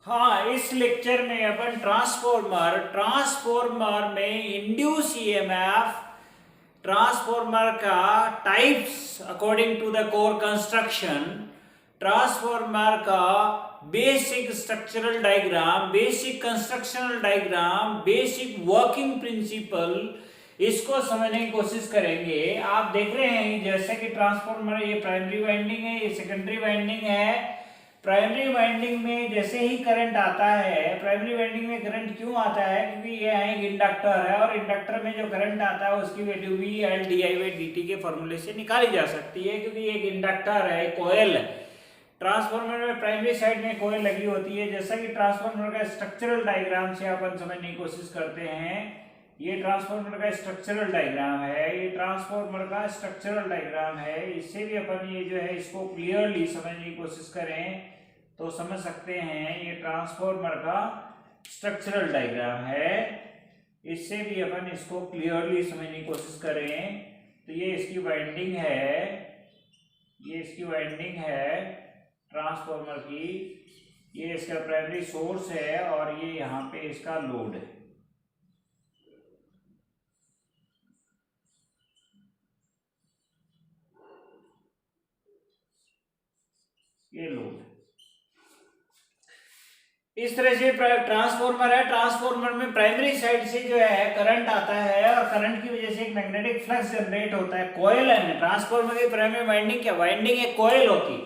हाँ, इस लेक्चर में अपन ट्रांसफॉर्मर में इंड्यूस ईएमएफ, ट्रांसफॉर्मर का types according to the core construction, transformer का basic structural diagram, basic constructional diagram, basic working principle, इसको समझने की कोशिश करेंगे। आप देख रहे हैं जैसे कि ट्रांसफॉर्मर, ये प्राइमरी वाइंडिंग है, ये सेकेंडरी वाइंडिंग है। प्राइमरी वाइंडिंग में जैसे ही करंट आता है, प्राइमरी वाइंडिंग में करंट क्यों आता है? क्योंकि ये एक इंडक्टर है और इंडक्टर में जो करंट आता है उसकी value V L D I by D T के फॉर्मूले से निकाली जा सकती है, क्योंकि ये एक इंडक्टर है, कोयल। ट्रांसफॉर्मर में प्राइमरी साइड में कोयल लगी होती है। जैसा कि ट्रांसफॉर्मर का स्ट्रक्चरल डायग्राम से अपन समझने की कोशिश करते हैं। ये ट्रांसफॉर्मर का स्ट्रक्चरल डायग्राम है, ये ट्रांसफॉर्मर का स्ट्रक्चरल डायग्राम है। इससे भी अपन ये जो है इसको क्लियरली समझने की कोशिश करें तो समझ सकते हैं। ये ट्रांसफॉर्मर का स्ट्रक्चरल डायग्राम है, इससे भी अपन इसको क्लियरली समझने की कोशिश करें तो ये इसकी वाइंडिंग है, ये इसकी वाइंडिंग है ट्रांसफॉर्मर की, ये इसका प्राइमरी सोर्स है और ये यहाँ पे इसका लोड है। ये लोड इस तरह से ट्रांसफॉर्मर है। ट्रांसफॉर्मर में प्राइमरी साइड से जो है करंट आता है और करंट की वजह से एक मैग्नेटिक फ्लक्स जनरेट होता है। कॉइल है ट्रांसफॉर्मर की प्राइमरी वाइंडिंग, क्या वाइंडिंग एक कॉइल होती,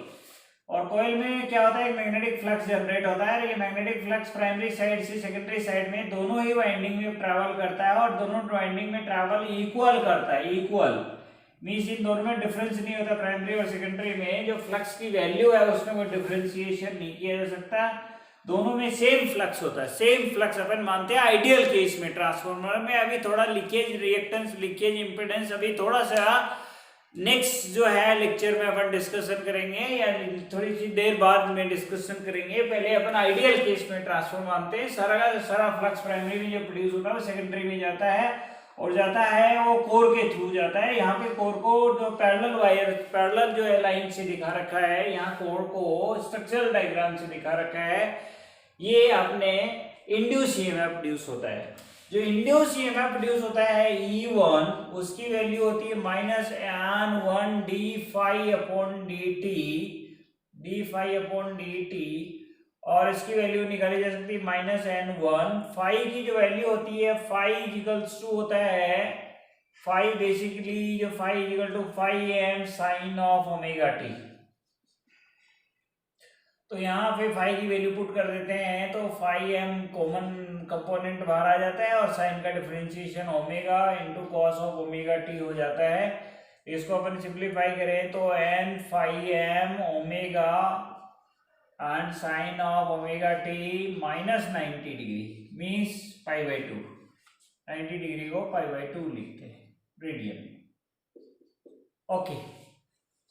और कॉइल में क्या होता है, एक मैग्नेटिक फ्लक्स जनरेट होता है। ये मैग्नेटिक फ्लक्स प्राइमरी साइड से सेकेंडरी साइड में दोनों ही वाइंडिंग में ट्रैवल करता है और दोनों वाइंडिंग में ट्रैवल इक्वल करता है। इक्वल मींस इन दोनों में डिफरेंस नहीं होता। प्राइमरी और सेकेंडरी में जो फ्लक्स की वैल्यू है उसमें कोई डिफरेंशिएशन नहीं किया जा सकता, दोनों में सेम फ्लक्स होता है। सेम फ्लक्स अपन मानते हैं आइडियल केस में। ट्रांसफॉर्मर में अभी थोड़ा लीकेज रिएक्टेंस, लीकेज इंपेडेंस अभी थोड़ा सा नेक्स्ट जो है लेक्चर में अपन डिस्कशन करेंगे या थोड़ी सी देर बाद में डिस्कशन करेंगे। पहले अपन आइडियल केस में ट्रांसफॉर्मर मानते हैं। सारा फ्लक्स प्राइमरी में जो प्रोड्यूस होता है वो सेकेंडरी में जाता है और जाता है वो कोर के थ्रू जाता है। यहाँ पे कोर को जो पैरेलल वायर, पैरेलल जो है लाइन से दिखा रखा है, यहाँ कोर को स्ट्रक्चरल डायग्राम से दिखा रखा है। ये अपने इंड्यूस ईएमएफ प्रोड्यूस होता है। जो इंड्यूस ईएमएफ प्रोड्यूस होता है E1, उसकी वैल्यू होती है minus N1 d phi upon d t, और इसकी वैल्यू निकाली जा सकती है माइनस N1। फाई की जो वैल्यू होती है, फाई इक्वल्स टू होता है, फाई बेसिकली जो phi equal to phi m sine of omega t. तो यहाँ पे फाई की वैल्यू पुट कर देते हैं तो फाई एम कॉमन कंपोनेंट बाहर आ जाता है और साइन का differentiation omega into cos of omega t हो जाता है। इसको अपन सिंप्लीफाई करें तो n phi m omega and sine of omega t minus 90 degree means pi by 2। 90 degree को पाई बाई 2 लिखते हैं रेडियन। ओके,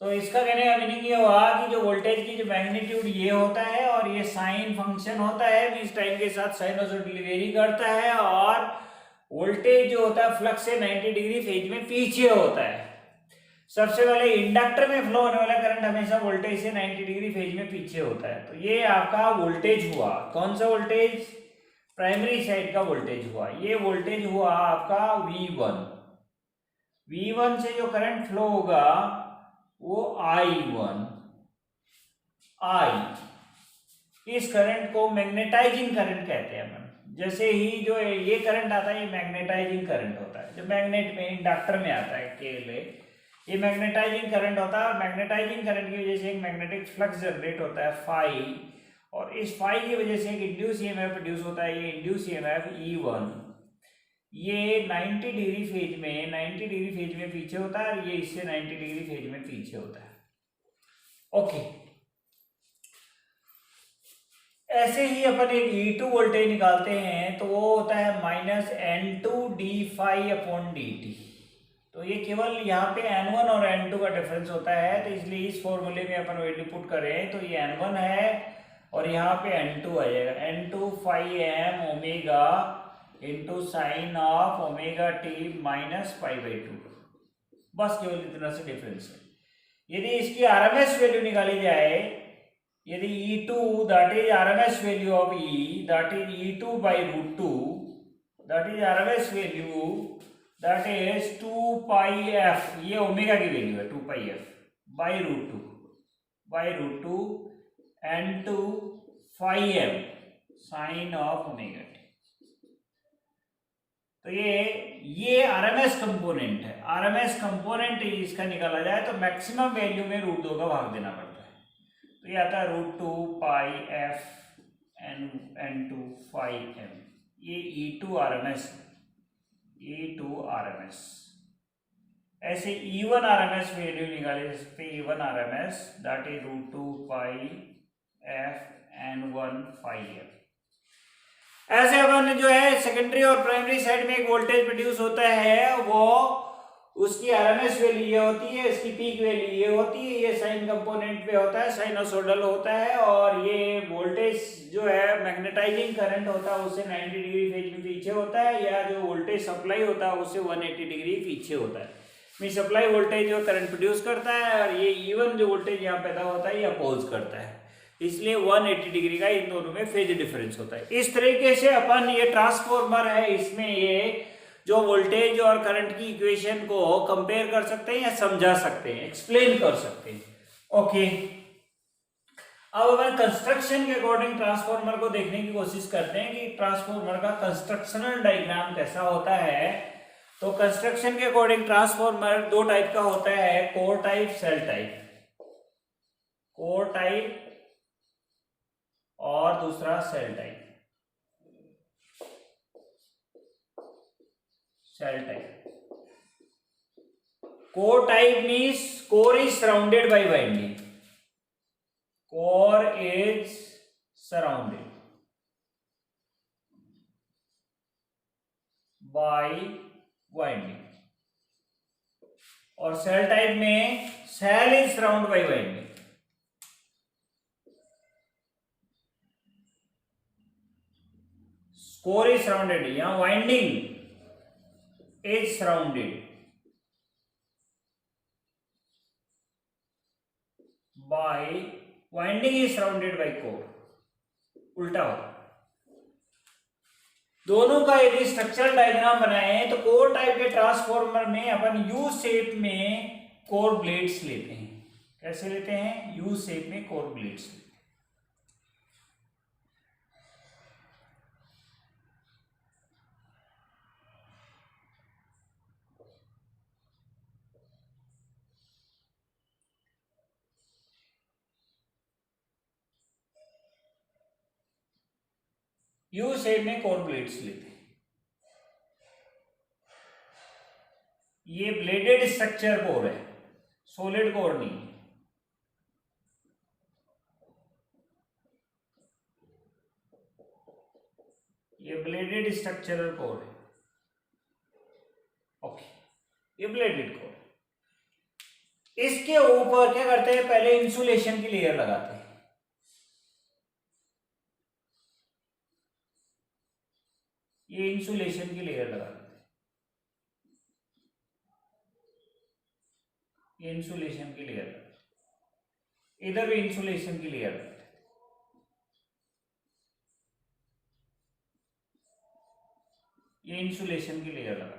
तो इसका कहने का मीनिंग ये हुआ कि जो वोल्टेज की जो मैग्नीट्यूड ये होता है और ये साइन फंक्शन होता है, इस टाइम के साथ साइनोसॉइडल वेरी करता है, और वोल्टेज जो होता है फ्लक्स से 90 डिग्री फेज में पीछे होता है। सबसे पहले इंडक्टर में फ्लो होने वाला करंट हमेशा वोल्टेज से 90 डिग्री फेज में पीछे होता है। तो ये आपका वोल्टेज हुआ, कौन सा वोल्टेज? प्राइमरी साइड का वोल्टेज हुआ। ये वोल्टेज हुआ आपका V1। V1 से जो करंट फ्लो होगा वो I1। इस करंट को मैग्नेटाइजिंग करंट कहते हैं अपन। जैसे ही जो ये करंट आता है ये मैग्नेटाइजिंग करंट होता है, जो मैग्नेट में इंडक्टर में आता है केवल ये मैग्नेटाइजिंग करंट होता है। और मैग्नेटाइजिंग करंट की वजह से एक मैग्नेटिक फ्लक्स जनरेट होता है फाई, और इस फाई की वजह से एक इंड्यूस ईएमएफ प्रोड्यूस होता है। ये इंड्यूस ईएमएफ E1 ये 90 डिग्री फेज में पीछे होता है और ये इससे 90 डिग्री फेज में पीछे होता है। ओके, ऐसे ही अपन एक E2 वोल्टेज निकालते हैं तो वो होता है minus N2 d phi upon d t. तो ये केवल यहाँ पे N1 और N2 का डिफरेंस होता है, तो इसलिए इस फॉर्मूले में अपन वैल्यू पुट करें तो ये N1 है और यहाँ पे N2 आ जाएगा। N2 phi m omega into sine of omega t minus pi by 2। बस केवल इतना से डिफरेंस है। यदि इसकी आरएमएस वैल्यू निकाली जाए, यदि E2 that is RMS value of E, that is E2 by root 2, that is RMS value, that is 2 pi f, ये ओमेगा की वैल्यू है 2 pi f by root 2 and to phi m sin of omega t। तो ये RMS component है। RMS component इसका निकाला जाए तो मैक्सिमम वैल्यू में रूट 2 का भाग देना पड़ता है। तो ये आता है root 2 pi f n two phi m. ये E2 आरएमएस, E2 आरएमएस। ऐसे E1 आरएमएस वैल्यू निकाले जा सकते हैं। E1 RMS that is root 2 pi f n 1 phi m. ऐसे अपन जो है सेकेंडरी और प्राइमरी साइड में एक वोल्टेज प्रोड्यूस होता है, वो उसकी आरएमएस वैल्यू ये होती है, इसकी पीक वैल्यू ये होती है। ये साइन कंपोनेंट पे होता है, साइनोसोडल होता है, और ये वोल्टेज जो है मैग्नेटाइजिंग करंट होता है उससे 90 डिग्री फेज में पीछे होता है, या जो वोल्टेज सप्लाई होता है उससे 180 डिग्री पीछे होता है। मीन सप्लाई वोल्टेज जो करंट प्रोड्यूस करता है, और ये इवन जो वोल्टेज यहाँ पैदा होता है ये अपोज करता है, इसलिए 180 डिग्री का इन दोनों में फेज डिफरेंस होता है। इस तरीके से अपन ये ट्रांसफॉर्मर है, इसमें ये जो वोल्टेज और करंट की इक्वेशन को कंपेयर कर सकते हैं या समझा सकते हैं, एक्सप्लेन कर सकते हैं। ओके, अब अपन कंस्ट्रक्शन के अकॉर्डिंग ट्रांसफॉर्मर को देखने की कोशिश करते हैं कि ट्रांसफॉर्मर का कंस्ट्रक्शनल डायग्राम कैसा होता है। तो कंस्ट्रक्शन के अकॉर्डिंग ट्रांसफॉर्मर दो टाइप का होता है, core type, shell type. Core type और दूसरा shell type. Shell type, core type means core is surrounded by winding. Core is surrounded by winding, और सेल टाइप में shell is surround by winding. Core is surrounded, यहां winding is surrounded by, winding is surrounded by core. उल्टा हो, दोनों का यदि structural diagram बनाए तो कोर टाइप के ट्रांसफॉर्मर में अपन यू शेप में कोर ब्लेड्स लेते हैं। कैसे लेते हैं? यू शेप में कोर ब्लेड्स लेते हैं। यू शेप में कोर ब्लेड्स लेते हैं। ये ब्लेडेड स्ट्रक्चर कोर है, सॉलिड कोर नहीं है। ये ब्लेडेड स्ट्रक्चरल कोर है। ओके, ये ब्लेडेड कोर। इसके ऊपर क्या करते हैं? पहले इंसुलेशन की लेयर लगाते हैं। ये इंसुलेशन की लेयर लगा देते हैं। ये इंसुलेशन की लेयर, इधर भी इंसुलेशन की लेयर लगाते हैं। ये इंसुलेशन की लेयर लगाते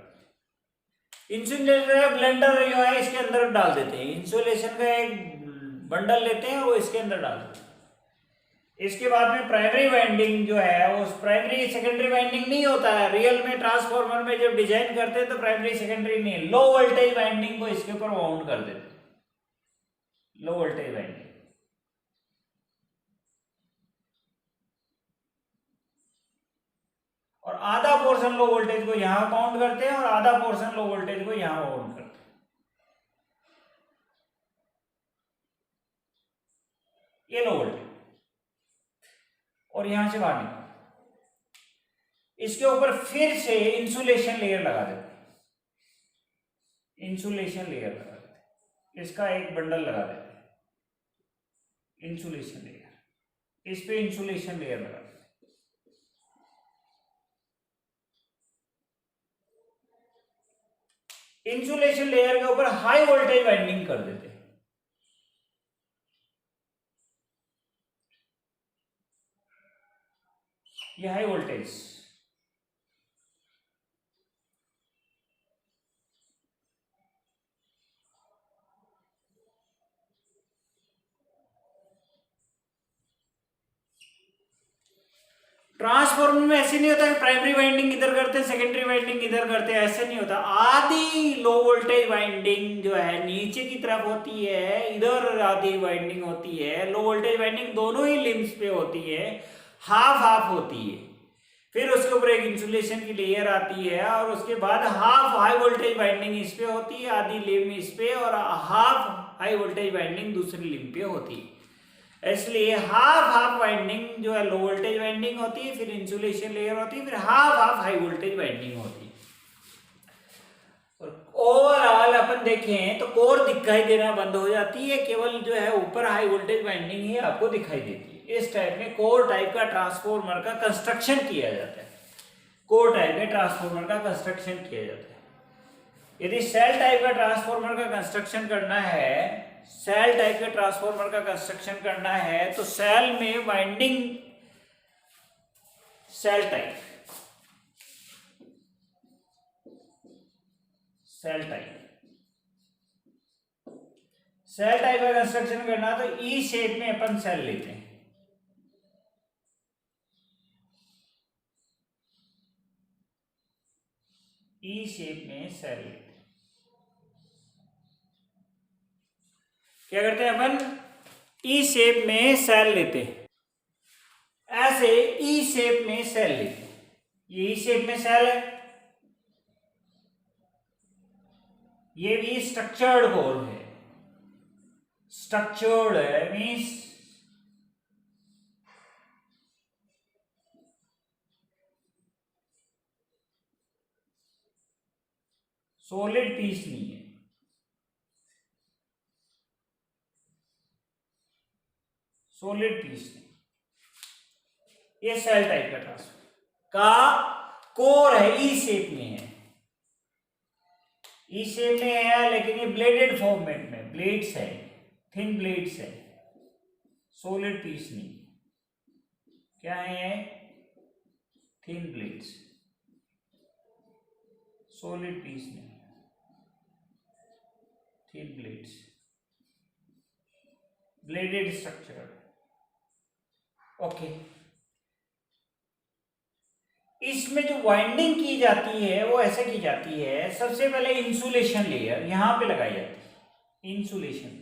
हैं। इंसुलेशन ब्लेंडर जो है इसके अंदर डाल देते हैं। इंसुलेशन का एक बंडल लेते हैं और वो इसके अंदर डाल देते हैं। इसके बाद में प्राइमरी वाइंडिंग जो है, वो प्राइमरी सेकेंडरी वाइंडिंग नहीं होता है। रियल में ट्रांसफॉर्मर में जब डिजाइन करते हैं तो प्राइमरी सेकेंडरी नहीं, लो वोल्टेज वाइंडिंग को इसके ऊपर माउंट कर देते हैं। लो वोल्टेज वाइंडिंग, और आधा पोर्शन लो वोल्टेज को यहां माउंट करते हैं और आधा पोर्शन लो वोल्टेज को यहां माउंट करते हैं। ये लो वोल्टेज, और यहां से बाहर निकाल। इसके ऊपर फिर से इंसुलेशन लेयर लगा देते हैं। इंसुलेशन लेयर लगा देते हैं। इसका एक बंडल लगा देते हैं, इंसुलेशन लेयर। इस पे इंसुलेशन लेयर लगा देते हैं। इंसुलेशन लेयर के ऊपर हाई वोल्टेज वाइंडिंग कर देते हैं। ये हाई वोल्टेज। ट्रांसफॉर्मर में ऐसे नहीं होता कि प्राइमरी वाइंडिंग इधर करते हैं सेकेंडरी वाइंडिंग इधर करते हैं, ऐसे नहीं होता। आधी लो वोल्टेज वाइंडिंग जो है नीचे की तरफ होती है, इधर आधी वाइंडिंग होती है। लो वोल्टेज वाइंडिंग दोनों ही लिम्स पे होती है, हाफ हाफ होती है। फिर उसके ऊपर एक इंसुलेशन की लेयर आती है और उसके बाद हाफ हाई वोल्टेज वाइंडिंग इस पे होती है, आधी लिम इस पे, और हाफ हाई वोल्टेज वाइंडिंग दूसरी लिम पे होती है। इसलिए हाफ हाफ वाइंडिंग जो है लो वोल्टेज वाइंडिंग होती है, फिर इंसुलेशन लेयर होती है, फिर half half high voltage winding होती है। ओवरऑल अपन देखें तो कोर दिखाई देना बंद हो जाती है, केवल जो है ऊपर हाई वोल्टेज वाइंडिंग ही आपको दिखाई देती है। इस टाइप में कोर टाइप का ट्रांसफॉर्मर का कंस्ट्रक्शन किया जाता है। कोर टाइप के ट्रांसफॉर्मर का कंस्ट्रक्शन किया जाता है। यदि सेल टाइप का ट्रांसफॉर्मर का कंस्ट्रक्शन करना है, सेल टाइप के ट्रांसफॉर्मर का कंस्ट्रक्शन करना है तो सेल में वाइंडिंग सेल टाइप का कंस्ट्रक्शन करना तो ई शेप में अपन सेल लेते हैं। ई शेप में सेल लेते हैं। क्या करते हैं अपन? ई शेप में सेल लेते हैं। ऐसे ई शेप में सेल लेते हैं। ये ई शेप में सेल है, ये भी स्ट्रक्चर्ड होल है। स्ट्रक्चर्ड है मीन्स सॉलिड पीस नहीं है। सॉलिड पीस नहीं, ये सेल टाइप का ट्रांसफॉर्मर का कोर है, ई शेप में है। ई शेप में है लेकिन ये ब्लेडेड फॉर्मेट में, ब्लेड्स है, थिन ब्लेड्स है, सॉलिड पीस नहीं। क्या है ये? थिन ब्लेड्स, सॉलिड पीस नहीं, thin blades, blooded structure. Okay, इसमें जो वाइंडिंग की जाती है वो ऐसे की जाती है। सबसे पहले इंसुलेशन लेयर यहां पे लगाई जाती है। इंसुलेशन लेयर,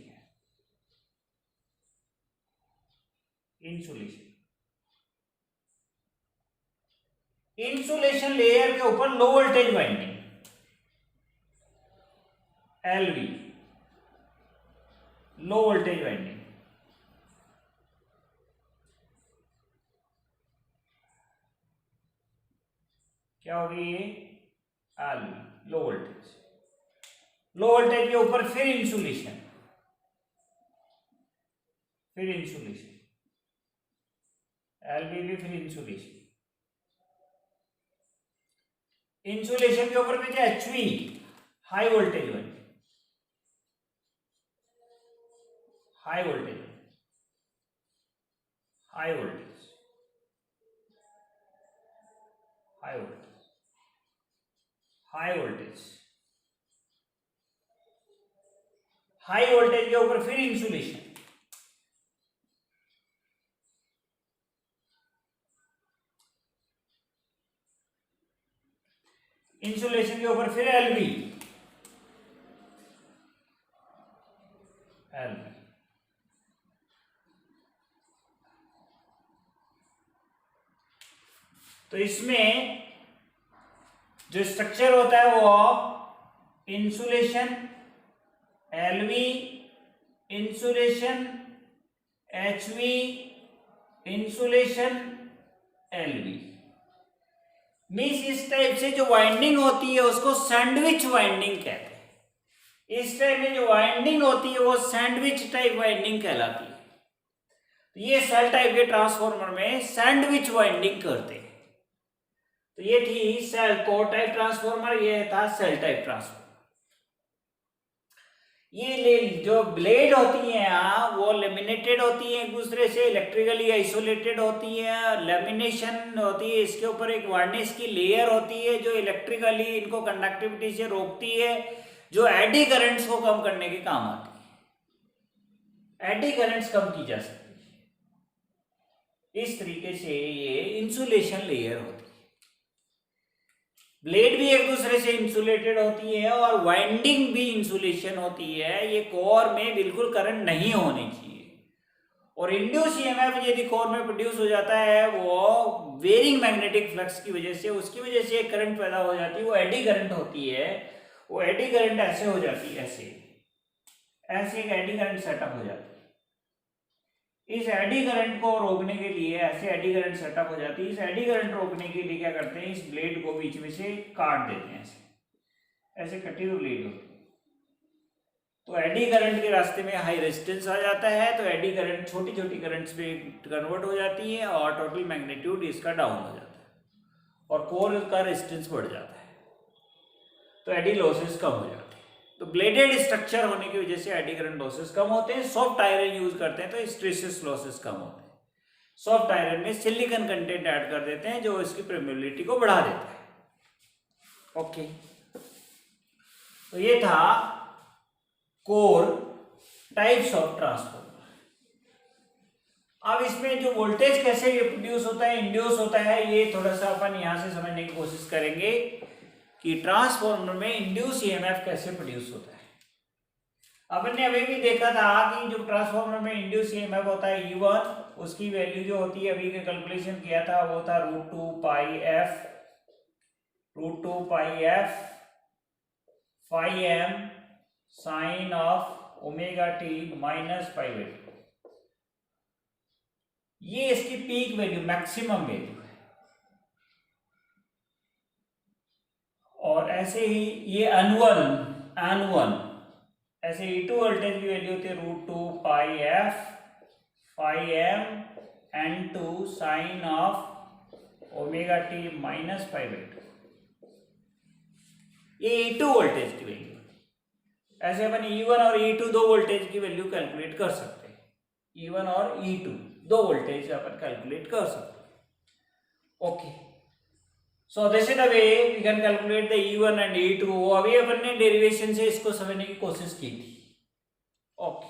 इंसुलेशन लेयर के ऊपर low voltage winding LV, low voltage winding. क्या होगी ये? LV, low voltage. Low voltage के ऊपर फिर इंसुलेशन, एलवी भी, फिर इंसुलेशन। इंसुलेशन के ऊपर भी HV, high voltage winding, high voltage, high voltage, high voltage, high voltage, high voltage के ऊपर फिर इंसुलेशन, इंसुलेशन के ऊपर फिर एलवी, एलवी। तो इसमें जो स्ट्रक्चर होता है वो insulation, LV, insulation, HV, insulation, LV. Means इस टाइप से जो वाइंडिंग होती है उसको सैंडविच वाइंडिंग कहते हैं। इस टाइप में जो वाइंडिंग होती है वो सैंडविच टाइप वाइंडिंग कहलाती है। तो ये सेल टाइप के ट्रांसफॉर्मर में सैंडविच वाइंडिंग करते हैं। तो ये थी सेल कोर टाइप ट्रांसफॉर्मर, ये था सेल टाइप ट्रांसफॉर्मर। जो ब्लेड होती हैं वो लेमिनेटेड होती हैं एक दूसरे से, इलेक्ट्रिकली आइसोलेटेड होती हैं, लेमिनेशन होती है, इसके ऊपर एक वार्निश की लेयर होती है जो इलेक्ट्रिकली इनको कंडक्टिविटी से रोकती है, जो एडी करंट्स को कम करने के काम आती है। एडी करंट्स कम की जा सकती है। इस तरीके से ये इंसुलेशन लेयर होती है। ब्लेड भी एक दूसरे से इंसुलेटेड होती है और वाइंडिंग भी इंसुलेशन होती है। ये कोर में बिल्कुल करंट नहीं होनी चाहिए। और इंड्यूस ईएमएफ यदि कोर में प्रोड्यूस हो जाता है वो वेरिंग मैग्नेटिक फ्लक्स की वजह से, उसकी वजह से एक करंट पैदा हो जाती है, वो एडी करंट होती है। वो एडी करंट ऐसे हो जाती है, ऐसे एक एडी करंट सेटअप हो जाती है। इस एडी करंट को रोकने के लिए ऐसे एडी करंट सेटअप हो जाती है। इस एडी करंट रोकने के लिए क्या करते हैं, इस ब्लेड को बीच में से काट देते हैं। ऐसे कटी हुई ब्लेड होती है तो एडी करंट के रास्ते में हाई रेजिस्टेंस आ जाता है, तो एडी करंट छोटी छोटी करंट्स में कन्वर्ट हो जाती है और टोटल मैग्नीट्यूड इसका डाउन हो जाता है और कोर का रेजिस्टेंस बढ़ जाता है, तो एडी लॉसेस कम हो जाते हैं। तो ब्लेडेड स्ट्रक्चर होने की वजह से एडी करंट लॉसेस कम होते हैं। सॉफ्ट आयरन यूज करते हैं तो हिस्टैरिसीस लॉसेस कम होते हैं। सॉफ्ट आयरन में सिलिकॉन कंटेंट ऐड कर देते हैं जो इसकी परमेबिलिटी को बढ़ा देता है। ओके, तो ये था कोर टाइप्स ऑफ ट्रांसफार्मर। अब इसमें जो वोल्टेज कैसे प्रोड्यूस होता है, इंड्यूस होता है, ये थोड़ा सा अपन यहां से समझने की कोशिश करेंगे कि ट्रांसफार्मर में इंड्यूस ईएमएफ कैसे प्रोड्यूस होता है। अपन ने अभी भी देखा था कि जो ट्रांसफार्मर में इंड्यूस ईएमएफ होता है E1, उसकी वैल्यू जो होती है अभी के कैलकुलेशन किया था वो था √2 pi f phi m sine of omega t minus pi. ये इसकी पीक वैल्यू, मैक्सिमम वैल्यू है। और ऐसे ही ये एन1 ऐसे E2 वोल्टेज की वैल्यू होती है √2 pi f phi m N2 sine of omega t minus पाई/2। ये E2 वोल्टेज की वैल्यू। ऐसे अपन E1 और E2 दो वोल्टेज की वैल्यू कैलकुलेट कर सकते हैं। E1 और E2 दो वोल्टेज अपन कैलकुलेट कर सकते हैं। Okay, so this is the way we can calculate the E1 and E2। अभी अपन ने डेरिवेशन से इसको समझने की कोशिश की थी। ओके,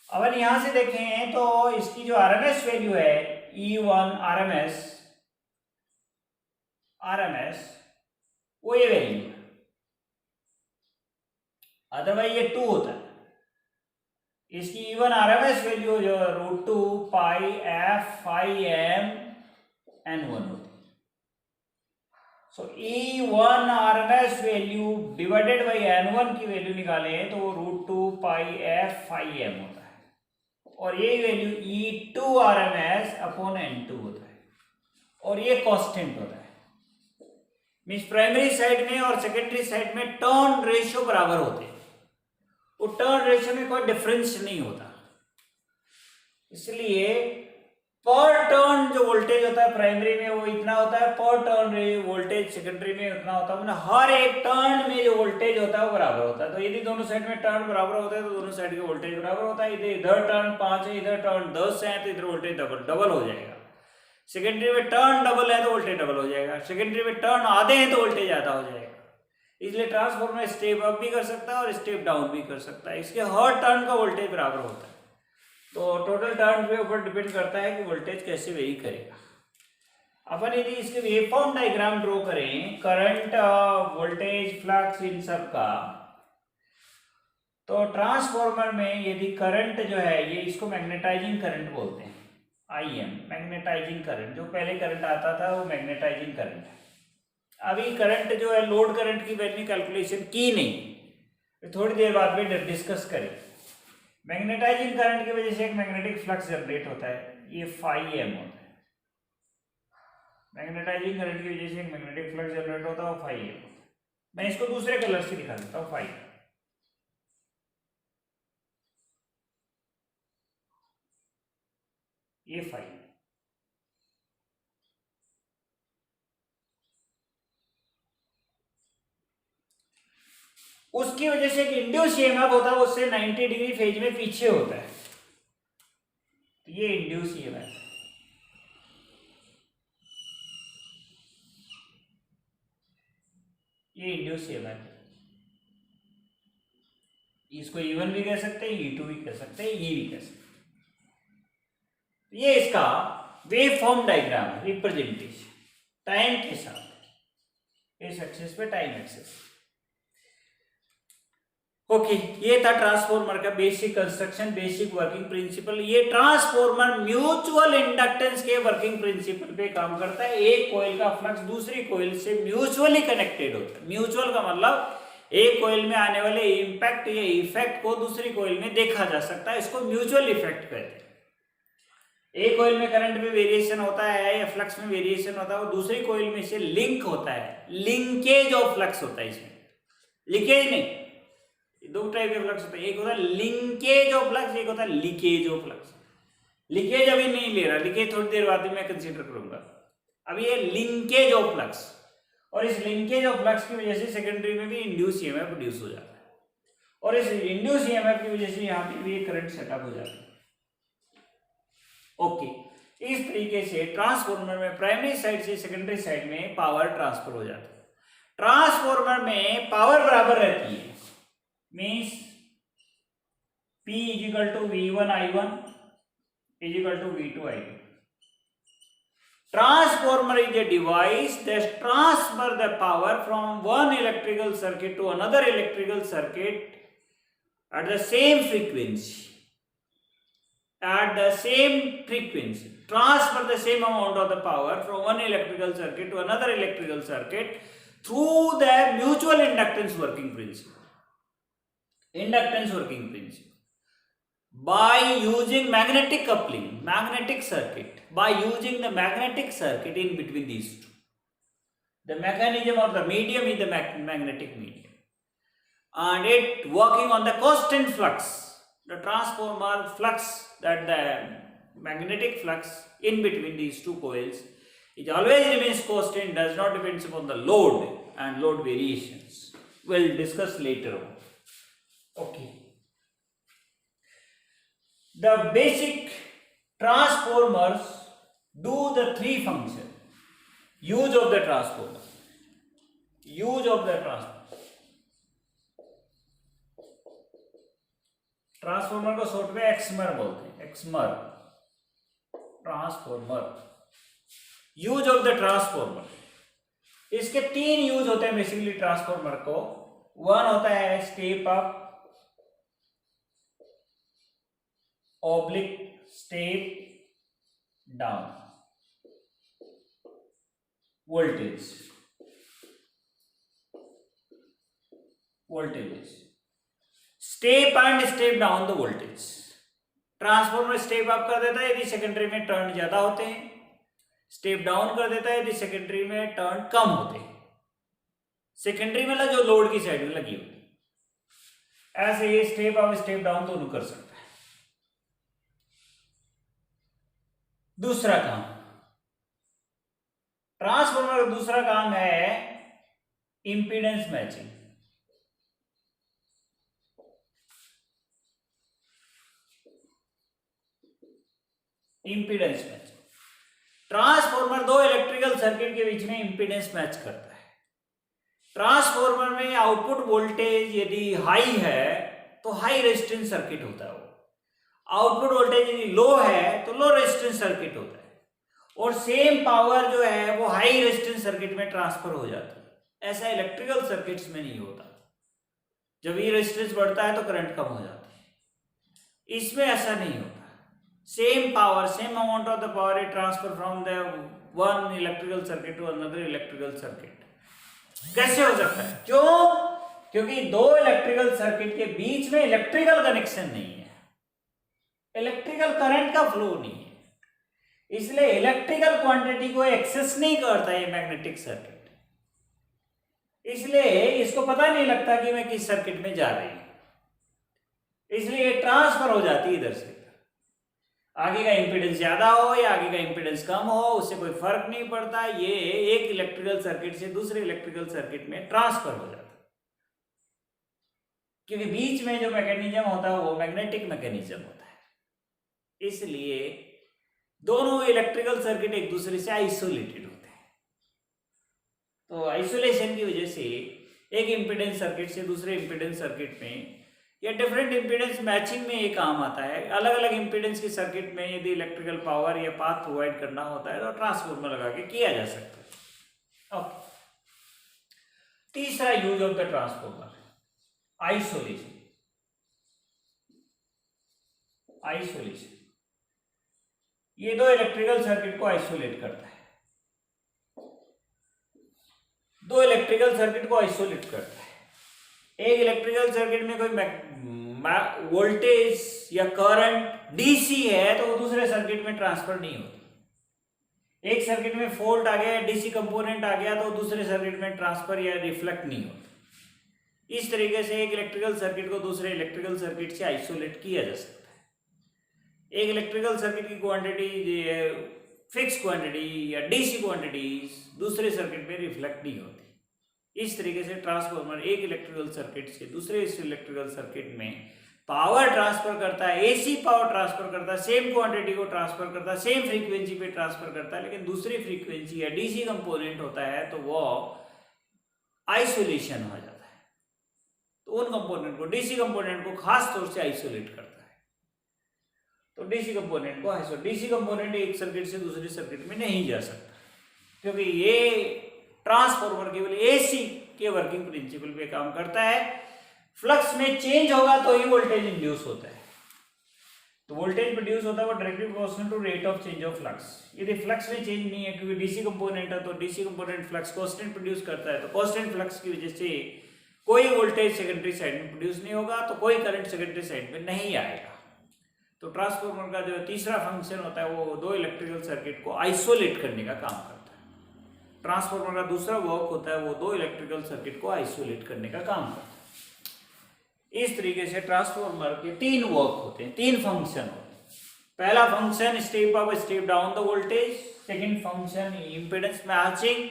अपन यहां से देखें तो इसकी जो आरएमएस वैल्यू है E1 आरएमएस वो ये वैल्यू है, अदरवाइज ये 2 होता है। इसकी E1 आरएमएस वैल्यू जो √2 pi f phi M N1 होती है। सो E1 RMS value divided by N1 की वैल्यू निकालें तो वो √2 पाई एफ फाई एम होता है, और ये value E2 RMS upon N2 होता है, और ये कांस्टेंट होता है। मींस प्राइमरी साइड में और सेकेंडरी साइड में टर्न रेशियो बराबर होते हैं। वो टर्न रेशियो में कोई डिफरेंस नहीं होता, इसलिए पर टर्न जो वोल्टेज होता है प्राइमरी में वो इतना होता है, पर टर्न वोल्टेज सेकेंडरी में उतना होता है। मतलब हर एक टर्न में जो वोल्टेज होता है वो बराबर होता है। तो यदि दोनों साइड में टर्न बराबर होते हैं तो दोनों साइड के वोल्टेज बराबर होता है। इधर टर्न 5 है, इधर टर्न 10 है, तो इधर वोल्टेज डबल हो जाएगा। सेकेंडरी में टर्न डबल है तो वोल्टेज डबल हो जाएगा। सेकेंडरी में टर्न आधे हैं तो वोल्टेज आधा हो जाएगा। इसलिए ट्रांसफार्मर स्टेप अप भी कर सकता है और स्टेप डाउन भी कर सकता है। इसके हर टर्न का वोल्टेज बराबर होता है। तो टोटल टर्न के ऊपर डिपेंड करता है कि वोल्टेज कैसे वेरी करेगा। अपन यदि इसके वेवफॉर्म डायग्राम ड्रॉ करें करंट, वोल्टेज, फ्लक्स, इन सब का, तो ट्रांसफार्मर में यदि करंट जो है ये इसको मैग्नेटाइजिंग करंट बोलते हैं, IM मैग्नेटाइजिंग करंट। जो पहले करंट आता था वो मैग्नेटाइजिंग करंट है। अभी करंट जो है लोड करंट की वैल्यू कैलकुलेशन की नहीं, थोड़ी देर बाद में डिस्कस करें। मैग्नेटाइजिंग करंट की वजह से एक मैग्नेटिक फ्लक्स जनरेट होता है, ये फाई एम होता है। मैग्नेटाइजिंग करंट की वजह से एक मैग्नेटिक फ्लक्स जनरेट होता है, फाई एम। मैं इसको दूसरे कलर से दिखा देता हूँ। फाई, ये फाई। उसकी वजह से एक इंड्यूस ईएमएफ होता है, उससे 90 डिग्री फेज में पीछे होता है, तो ये इंड्यूस ईएमएफ। ये इंड्यूस ईएमएफ, इसको E1 भी कह सकते हैं, E2 भी कह सकते हैं, E भी कह सकते हैं। ये इसका वेव फॉर्म डायग्राम है, रिप्रेजेंटेशन टाइम के साथ, इस एक्सिस पे टाइम एक्सिस। ओके, ये था ट्रांसफॉर्मर का basic construction, basic working principal. ये ट्रांसफॉर्मर म्यूचुअल इंडक्टेंस के वर्किंग प्रिंसिपल पे काम करता है। एक कॉइल का फ्लक्स दूसरी कॉइल से म्यूचुअली कनेक्टेड होता है। म्यूचुअल का मतलब एक कॉइल में आने वाले इंपैक्ट या इफेक्ट को दूसरी कॉइल में देखा जा सकता है, इसको म्यूचुअल इफेक्ट कहते हैं। एक कॉइल में करंट में वेरिएशन होता है या फ्लक्स में वेरिएशन होता है, वो दूसरी कॉइल में से लिंक होता है, लिंकेज ऑफ फ्लक्स होता है। इसमें लीकेज नहीं, दो टाइप के फ्लक्स होते हैं, एक होता है लिंकेज ऑफ फ्लक्स, एक होता है लीकेज ऑफ फ्लक्स। लीकेज अभी नहीं ले रहा, लीकेज थोड़ी देर बाद मैं कंसीडर करूंगा। अभी ये लिंकेज ऑफ फ्लक्स, और इस लिंकेज ऑफ फ्लक्स की वजह से सेकेंडरी में भी इंड्यूस ईएमएफ प्रोड्यूस हो जाता है, और इस इंड्यूस ईएमएफ की वजह से यहाँ पे भी करंट सेटअप हो जाता है। ओके, इस तरीके से ट्रांसफॉर्मर में प्राइमरी साइड से सेकेंडरी साइड में पावर ट्रांसफर हो जाता है। ट्रांसफॉर्मर में पावर बराबर रहती है, means P = V1 I1 = V2 I2. Transformer is a device that transfer the power from one electrical circuit to another electrical circuit at the same frequency. Transfer the same amount of the power from one electrical circuit to another electrical circuit through the mutual inductance working principle. By using magnetic coupling, by using the magnetic circuit in between these two. The mechanism or the medium is the magnetic medium, and it working on the constant flux. The transformer flux, that the magnetic flux in between these two coils, it always remains constant, does not depend upon the load and load variations. We'll discuss later on. Okay. The basic transformers do the three functions. Use of the transformer. Transformer को short में xmer बोलते हैं, xmer transformer. Use of the transformer, इसके तीन use होते हैं basically transformer को। One होता है step up, oblique step down voltages, step and step down the voltage. Transformer step up कर देता है यदि सेकेंडरी में टर्न ज्यादा होते हैं, स्टेप डाउन कर देता है यदि सेकेंडरी में टर्न कम होते हैं, सेकेंडरी में जो लोड की साइड में लगी होती है। ऐसे ये स्टेप अप स्टेप डाउन दोनों कर सकता है। दूसरा काम, ट्रांसफॉर्मर का दूसरा काम है impedance matching. Impedance match, transformer दो इलेक्ट्रिकल सर्किट के बीच में इंपीडेंस मैच करता है। ट्रांसफॉर्मर में आउटपुट वोल्टेज यदि हाई है तो हाई रेजिस्टेंस सर्किट होता है वो, आउटपुट वोल्टेज यदि लो है तो लो रेजिस्टेंस सर्किट होता है, और सेम पावर जो है वो हाई रेजिस्टेंस सर्किट में ट्रांसफर हो जाती है। ऐसा इलेक्ट्रिकल सर्किट्स में नहीं होता। जब ये रेजिस्टेंस बढ़ता है तो करंट कम हो जाता है, इसमें ऐसा नहीं होता। Same power, same amount of the power is transfer from the one electrical circuit to another electrical circuit. कैसे हो सकता है? क्यों? क्योंकि दो इलेक्ट्रिकल सर्किट के बीच में इलेक्ट्रिकल कनेक्शन नहीं है, इलेक्ट्रिकल करंट का फ्लो नहीं है, इसलिए इलेक्ट्रिकल क्वांटिटी को एक्सेस नहीं करता ये मैग्नेटिक सर्किट, इसलिए इसको पता नहीं लगता कि मैं किस सर्किट में जा रही हूं, इसलिए ट्रांसफर हो जाती है इधर से। आगे का इंपीडेंस ज्यादा हो या आगे का इंपीडेंस कम हो उससे कोई फर्क नहीं पड़ता, ये एक इलेक्ट्रिकल सर्किट से दूसरे इलेक्ट्रिकल सर्किट में ट्रांसफर हो जाता है। क्योंकि बीच में जो मैकेनिज्म होता है वो मैग्नेटिक मैकेनिज्म होता है, इसलिए दोनों इलेक्ट्रिकल सर्किट एक दूसरे से आइसोलेटेड होते हैं। तो आइसोलेशन की वजह से एक इम्पीडेंस सर्किट से दूसरे इम्पीडेंस सर्किट में या डिफरेंट इम्पीडेंस मैचिंग में ये काम आता है। अलग अलग इम्पीडेंस के सर्किट में यदि इलेक्ट्रिकल पावर या पाथ प्रोवाइड करना होता है तो ट्रांसफार्मर लगा के किया जा सकता है। ओके, तीसरा use of the transformer, isolation. Isolation ये दो इलेक्ट्रिकल सर्किट को आइसोलेट करता है, दो इलेक्ट्रिकल सर्किट को आइसोलेट करता है। एक इलेक्ट्रिकल सर्किट में कोई वोल्टेज या करंट डीसी है तो वो दूसरे सर्किट में ट्रांसफर नहीं होती। एक सर्किट में फॉल्ट आ गया, डीसी कंपोनेंट आ गया तो दूसरे सर्किट में ट्रांसफर या रिफ्लेक्ट नहीं होती। इस तरीके से एक इलेक्ट्रिकल सर्किट को दूसरे इलेक्ट्रिकल सर्किट से आइसोलेट किया जा सकता है। एक इलेक्ट्रिकल सर्किट की क्वांटिटी फिक्स क्वांटिटी या डीसी क्वांटिटीज दूसरे सर्किट में रिफ्लेक्ट नहीं होती। इस तरीके से ट्रांसफार्मर एक इलेक्ट्रिकल सर्किट से दूसरे इलेक्ट्रिकल सर्किट में पावर ट्रांसफर करता है, एसी पावर ट्रांसफर करता है, सेम क्वांटिटी को ट्रांसफर करता है, सेम फ्रीक्वेंसी पे ट्रांसफर करता है, लेकिन दूसरी फ्रीक्वेंसी या डीसी कंपोनेंट होता है तो वो आइसोलेशन हो जाता है। तो उन कंपोनेंट को, डीसी कंपोनेंट को खास तौर से आइसोलेट करता है। तो डीसी कंपोनेंट को डीसी कंपोनेंट एक सर्किट से दूसरे सर्किट में नहीं जा सकता, क्योंकि ये ट्रांसफार्मर केवल एसी के वर्किंग प्रिंसिपल पे काम करता है। फ्लक्स में चेंज होगा तो ही वोल्टेज इंड्यूस होता है। तो वोल्टेज प्रोड्यूस होता है वो directly proportional to rate of change of flux. यदि फ्लक्स में चेंज नहीं है, क्योंकि डीसी कंपोनेंट है तो DC component flux constant produce करता है, तो कांस्टेंट फ्लक्स की वजह से कोई वोल्टेज सेकेंडरी साइड में प्रोड्यूस नहीं होगा, तो कोई करंट सेकेंडरी साइड में नहीं आएगा। तो ट्रांसफार्मर का जो तीसरा फंक्शन होता है वो दो इलेक्ट्रिकल सर्किट को आइसोलेट करने का काम करता है। ट्रांसफार्मर का दूसरा वर्क होता है वो दो इलेक्ट्रिकल सर्किट को आइसोलेट करने का काम करता है। इस तरीके से ट्रांसफार्मर के तीन वर्क होते हैं, तीन फंक्शन होते हैं। पहला function step up step down the voltage, second function impedance matching,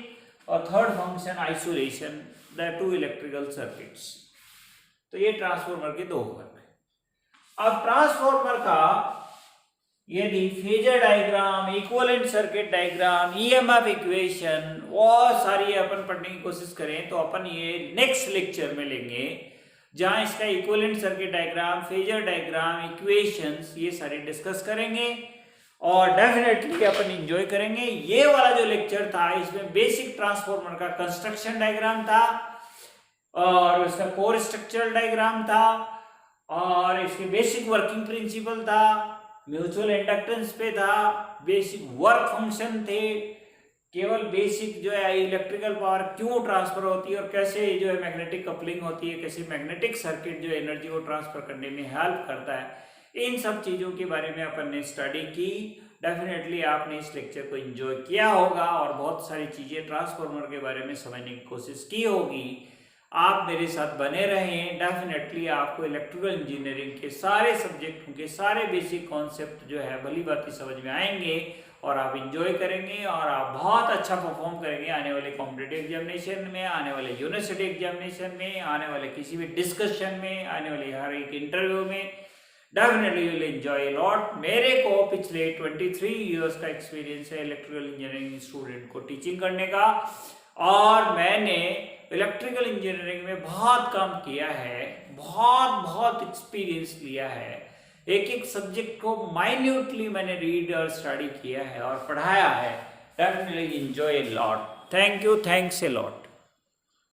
और third function isolation the two electrical circuits. तो ये ट्रांसफार्मर के दो वर्क। अब ट्रांसफार्मर का यदि phasor diagram, equivalent circuit diagram, EMF equation, वो सारी अपन पढ़ने की कोशिश करें तो अपन ये नेक्स्ट लेक्चर में लेंगे, जहां इसका equivalent circuit diagram, phasor diagram, equations ये सारे डिस्कस करेंगे और डेफिनेटली अपन एंजॉय करेंगे। ये वाला जो लेक्चर था इसमें बेसिक ट्रांसफार्मर का कंस्ट्रक्शन डायग्राम था और उसका कोर स्ट्रक्चरल डायग्राम था और इसके बेसिक वर्किंग प्रिंसिपल था, म्यूचुअल इंडक्टेंस पे था, बेसिक वर्क फंक्शन थे, केवल बेसिक जो है इलेक्ट्रिकल पावर क्यों ट्रांसफर होती है और कैसे जो है मैग्नेटिक कपलिंग होती है, कैसे मैग्नेटिक सर्किट जो एनर्जी को ट्रांसफर करने में हेल्प करता है, इन सब चीज़ों के बारे में अपन ने स्टडी की। डेफिनेटली आपने इस लेक्चर को एंजॉय किया होगा और बहुत सारी चीज़ें ट्रांसफार्मर के बारे में समझने की कोशिश की होगी। आप मेरे साथ बने रहें, डेफिनेटली आपको इलेक्ट्रिकल इंजीनियरिंग के सारे सब्जेक्टों के सारे बेसिक कॉन्सेप्ट जो है भली बात समझ में आएंगे और आप इंजॉय करेंगे और आप बहुत अच्छा परफॉर्म करेंगे आने वाले कॉम्पिटिटिव एग्जामिनेशन में, आने वाले यूनिवर्सिटी एग्जामिनेशन में, आने वाले किसी भी डिस्कशन में, आने वाले हर एक इंटरव्यू में। Definitely you will enjoy lot. मेरे को पिछले 23 इयर्स का एक्सपीरियंस है इलेक्ट्रिकल इंजीनियरिंग स्टूडेंट को टीचिंग करने का और मैंने इलेक्ट्रिकल इंजीनियरिंग में बहुत काम किया है, बहुत एक्सपीरियंस लिया है। एक एक सब्जेक्ट को माइन्यूटली मैंने रीड और स्टडी किया है और पढ़ाया है। Definitely enjoy lot. Thank you, thanks a lot.